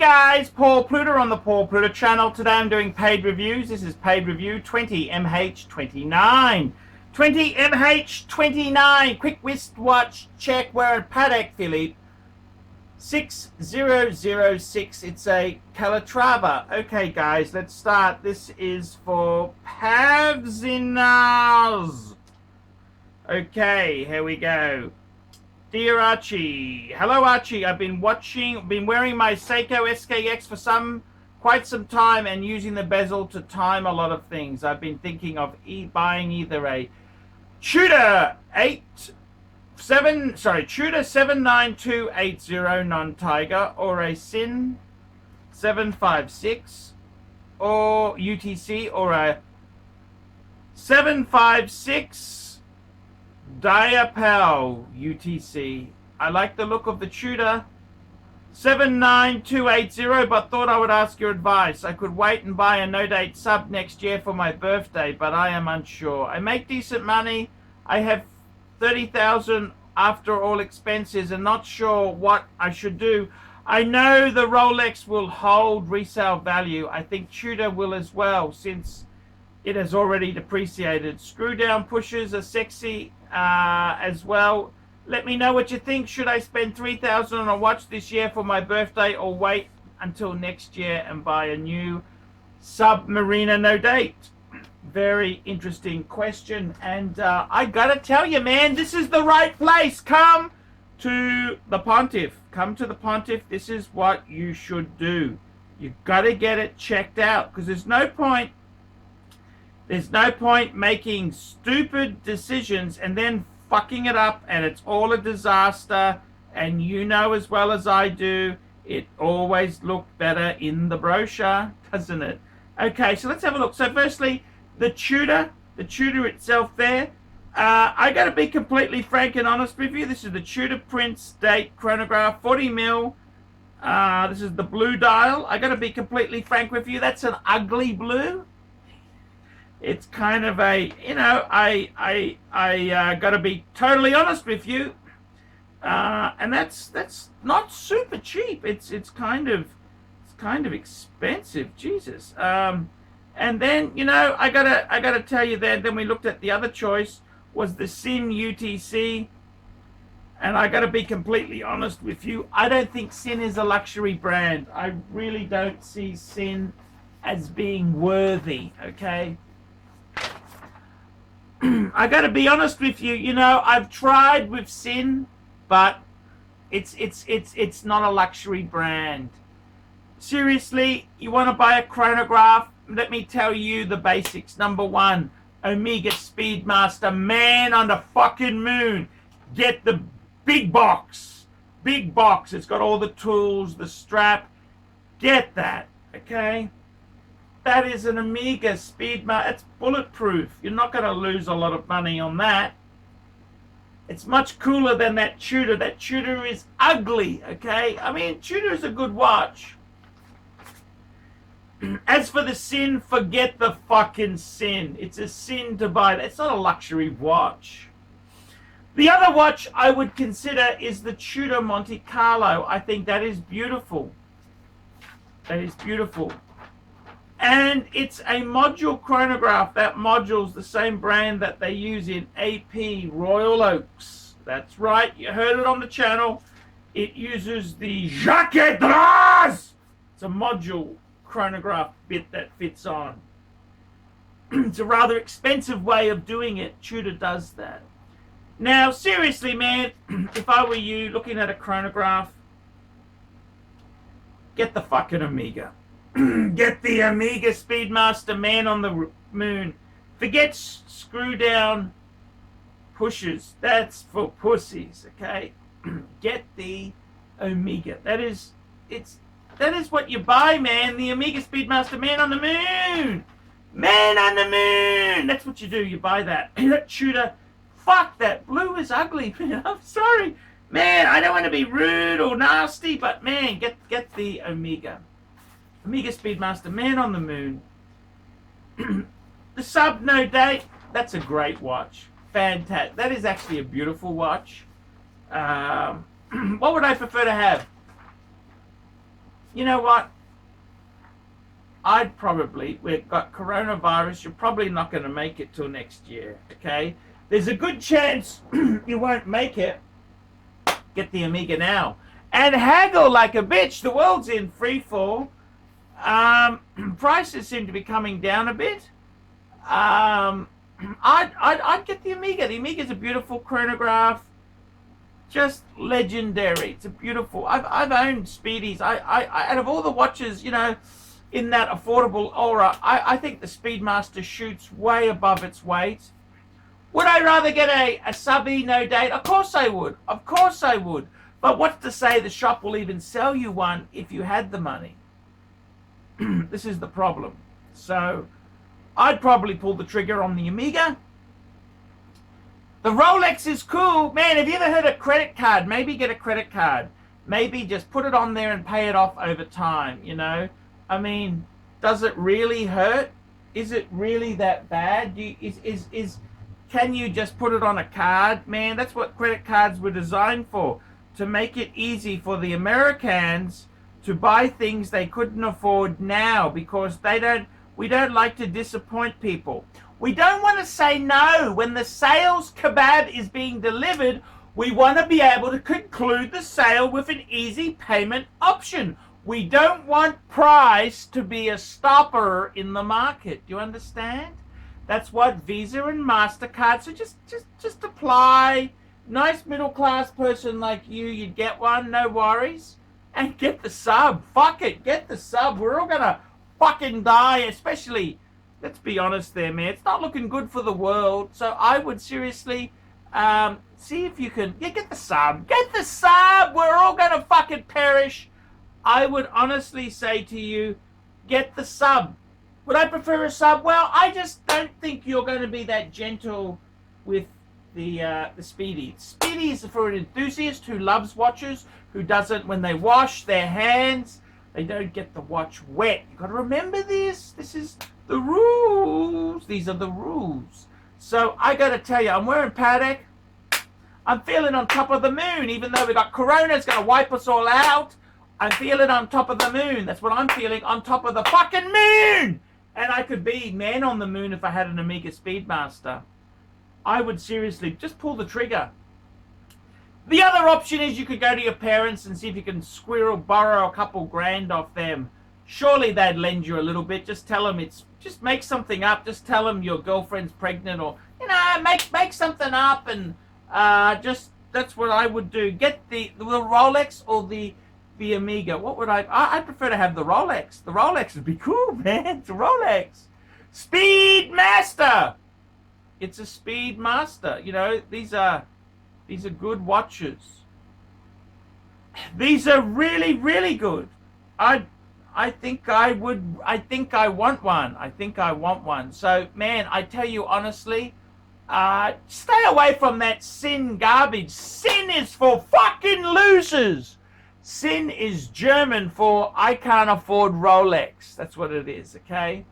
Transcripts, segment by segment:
guys, Paul Pluta on the Paul Pluta channel. Today I'm doing paid reviews. This is paid review 20MH29. 20MH29. Quick wristwatch check. We're at Patek Philippe 6006. It's a Calatrava. Okay guys, let's start. This is for Pavzinas. Okay, here we go. Dear Archie, hello Archie. I've been wearing my Seiko SKX for quite some time and using the bezel to time a lot of things. I've been thinking of buying either a Tudor 79280 non-Tiger or a Sin 756 or UTC or a 756 Diapel UTC. I like the look of the Tudor 79280, but thought I would ask your advice. I could wait and buy a no-date sub next year for my birthday, but I am unsure. I make decent money. I have 30,000 after all expenses and not sure what I should do. I know the Rolex will hold resale value. I think Tudor will as well, since it has already depreciated. Screw down pushers are sexy as well. Let me know what you think. Should I spend 3,000 on a watch this year for my birthday or wait until next year and buy a new Submariner no date? Very interesting question, and I gotta tell you, man, this is the right place. Come to the Pontiff. Come to the Pontiff. This is what you should do. You gotta get it checked out, because there's no point making stupid decisions and then fucking it up and it's all a disaster. And you know as well as I do, it always looked better in the brochure, doesn't it? Okay, so let's have a look. So firstly, the Tudor itself there. I got to be completely frank and honest with you. This is the Tudor Prince Date Chronograph, 40 mil. This is the blue dial. I got to be completely frank with you. That's an ugly blue. It's kind of a, you know, I got to be totally honest with you, and that's not super cheap. It's kind of expensive, Jesus. And then, you know, I gotta tell you that then we looked at the other choice was the Sin UTC, and I gotta be completely honest with you. I don't think Sin is a luxury brand. I really don't see Sin as being worthy. Okay. I gotta be honest with you. You know, I've tried with Sin, but it's not a luxury brand. Seriously, you want to buy a chronograph? Let me tell you the basics. Number one, Omega Speedmaster, man on the fucking moon. Get the big box. Big box. It's got all the tools, the strap. Get that, okay? That is an Omega Speedmaster. It's bulletproof. You're not going to lose a lot of money on that. It's much cooler than that Tudor. That Tudor is ugly, okay? I mean, Tudor is a good watch. As for the Sin, forget the fucking Sin. It's a sin to buy. It's not a luxury watch. The other watch I would consider is the Tudor Monte Carlo. I think that is beautiful. That is beautiful. And it's a module chronograph. That module's the same brand that they use in AP Royal Oaks. That's right. You heard it on the channel. It uses the Jaquet Dras. It's a module chronograph bit that fits on. It's a rather expensive way of doing it. Tudor does that. Now, seriously, man, if I were you looking at a chronograph, get the fucking Omega. Get the Omega Speedmaster, man on the moon. Forget screw down pushers. That's for pussies, okay? Get the Omega. That is what you buy, man. The Omega Speedmaster, man on the moon. Man on the moon. That's what you do. You buy that. That Tudor. Fuck, that blue is ugly. I'm sorry. Man, I don't want to be rude or nasty, but man, get the Omega. Omega Speedmaster, man on the moon. The Sub No Date, that's a great watch. Fantastic. That is actually a beautiful watch. What would I prefer to have? You know what? We've got coronavirus, you're probably not going to make it till next year, okay? There's a good chance you won't make it. Get the Amiga now. And haggle like a bitch. The world's in free fall. Prices seem to be coming down a bit. I'd get the Amiga. The Amiga's a beautiful chronograph. Just legendary. It's a beautiful... I've owned Speedies. Out of all the watches, you know, in that affordable aura, I think the Speedmaster shoots way above its weight. Would I rather get a subby, no date? Of course I would. Of course I would. But what's to say the shop will even sell you one if you had the money? This is the problem. So I'd probably pull the trigger on the Amiga. The Rolex is cool. Man, have you ever heard of credit card? Maybe get a credit card. Maybe just put it on there and pay it off over time, you know? I mean, does it really hurt? Is it really that bad? Can you just put it on a card? Man, that's what credit cards were designed for. To make it easy for the Americans to buy things they couldn't afford now, because we don't like to disappoint people. We don't want to say no. When the sales kebab is being delivered, we want to be able to conclude the sale with an easy payment option. We don't want price to be a stopper in the market. Do you understand? That's what Visa and MasterCard. So just apply. Nice middle class person like you'd get one, no worries. And get the sub. Fuck it, get the sub. We're all gonna fucking die, especially, let's be honest there, man. It's not looking good for the world. So I would seriously see if you can get the sub. Get the sub. We're all gonna fucking perish. I would honestly say to you, get the sub. Would I prefer a sub? Well, I just don't think you're going to be that gentle with the Speedy. Speedy is for an enthusiast who loves watches, who doesn't, when they wash their hands, they don't get the watch wet. You've got to remember this. This is the rules. These are the rules. So I got to tell you, I'm wearing Paddock. I'm feeling on top of the moon, even though we got Corona. It's going to wipe us all out. I'm feeling on top of the moon. That's what I'm feeling, on top of the fucking moon. And I could be man on the moon if I had an Amiga Speedmaster. I would seriously just pull the trigger. The other option is you could go to your parents and see if you can borrow a couple grand off them. Surely they'd lend you a little bit. Just tell them just make something up. Just tell them your girlfriend's pregnant, or, you know, make something up, and that's what I would do. Get the Rolex or the Amiga. What would I prefer to have the Rolex. The Rolex would be cool, man. It's a Rolex. Speedmaster. It's a Speedmaster. You know, these are good watches. These are really, really good. I think I want one. I think I want one. So, man, I tell you honestly, stay away from that Sin garbage. Sin is for fucking losers. Sin is German for I can't afford Rolex. That's what it is, okay?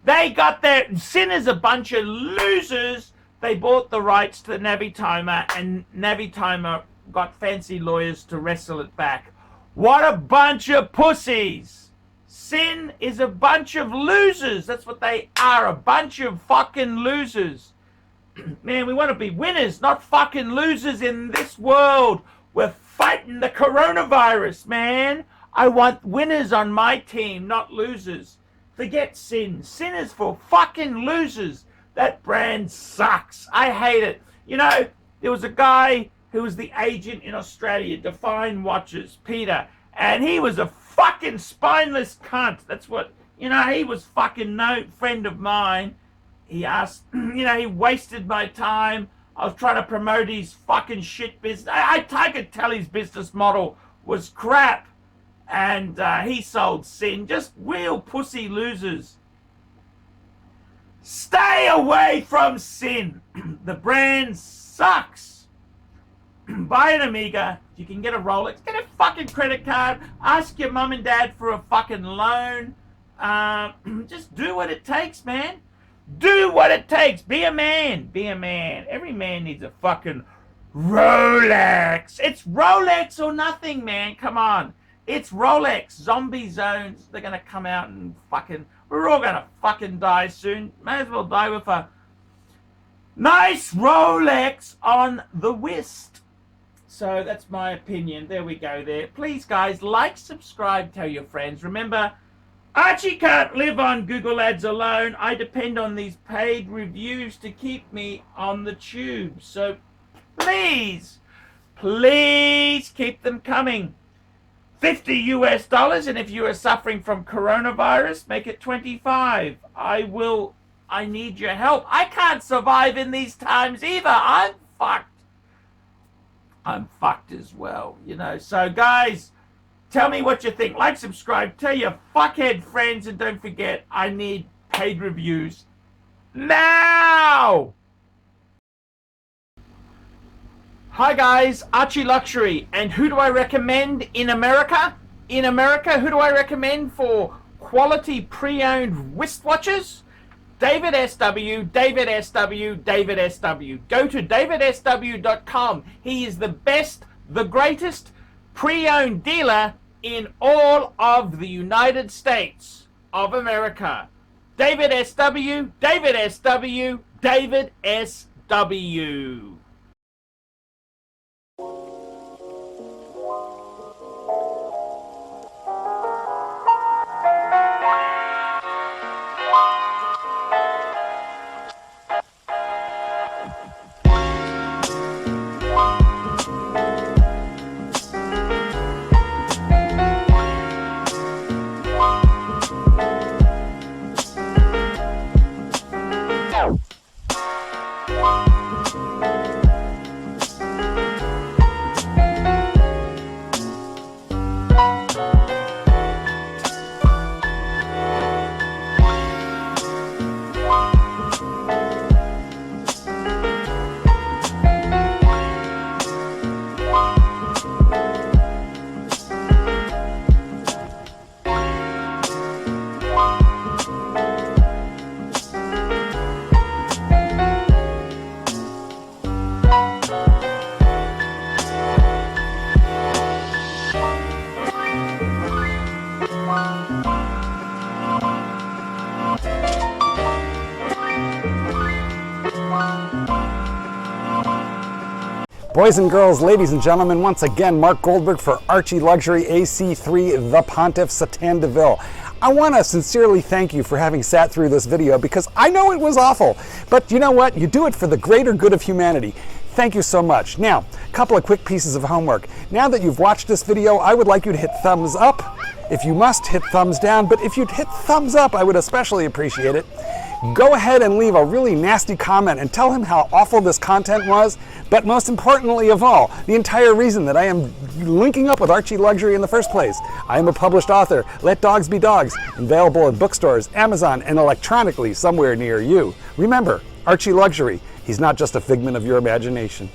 They got their... Sin is a bunch of losers. They bought the rights to the Navitimer, and Navitimer got fancy lawyers to wrestle it back. What a bunch of pussies. Sin is a bunch of losers. That's what they are, a bunch of fucking losers. Man, we want to be winners, not fucking losers in this world. We're fighting the coronavirus, man. I want winners on my team, not losers. Forget Sin. Sin is for fucking losers. That brand sucks. I hate it. You know, there was a guy who was the agent in Australia, Define Watches, Peter, and he was a fucking spineless cunt. That's what, you know, he was fucking no friend of mine. He asked, you know, he wasted my time. I was trying to promote his fucking shit business. I could tell his business model was crap. And he sold Sin. Just real pussy losers. Stay away from Sin. The brand sucks. Buy an Amiga. You can get a Rolex. Get a fucking credit card. Ask your mum and dad for a fucking loan. Just do what it takes, man. Do what it takes. Be a man. Be a man. Every man needs a fucking Rolex. It's Rolex or nothing, man. Come on. It's Rolex, zombie zones. They're going to come out and fucking, we're all going to fucking die soon. May as well die with a nice Rolex on the wrist. So that's my opinion. There we go there. Please, guys, like, subscribe, tell your friends. Remember, Archie can't live on Google Ads alone. I depend on these paid reviews to keep me on the tube. So please, please keep them coming. $50 US, and if you are suffering from coronavirus, make it 25. I need your help. I can't survive in these times either. I'm fucked. I'm fucked as well, you know. So guys, tell me what you think. Like, subscribe, tell your fuckhead friends, and don't forget, I need paid reviews now. Hi guys, ArchieLuxury, and who do I recommend in America? In America, who do I recommend for quality pre-owned wristwatches? David SW, David SW, David SW. Go to davidsw.com. He is the best, the greatest pre-owned dealer in all of the United States of America. David SW, David SW, David SW. Boys and girls, ladies and gentlemen, once again, Mark Goldberg for ArchieLuxury AC3, the Pontiff, Satan Deville. I want to sincerely thank you for having sat through this video, because I know it was awful, but you know what? You do it for the greater good of humanity. Thank you so much. Now, a couple of quick pieces of homework. Now that you've watched this video, I would like you to hit thumbs up. If you must, hit thumbs down, but if you'd hit thumbs up, I would especially appreciate it. Go ahead and leave a really nasty comment and tell him how awful this content was, but most importantly of all, the entire reason that I am linking up with ArchieLuxury in the first place. I am a published author. Let dogs be dogs. Available in bookstores, Amazon, and electronically somewhere near you. Remember, ArchieLuxury. He's not just a figment of your imagination.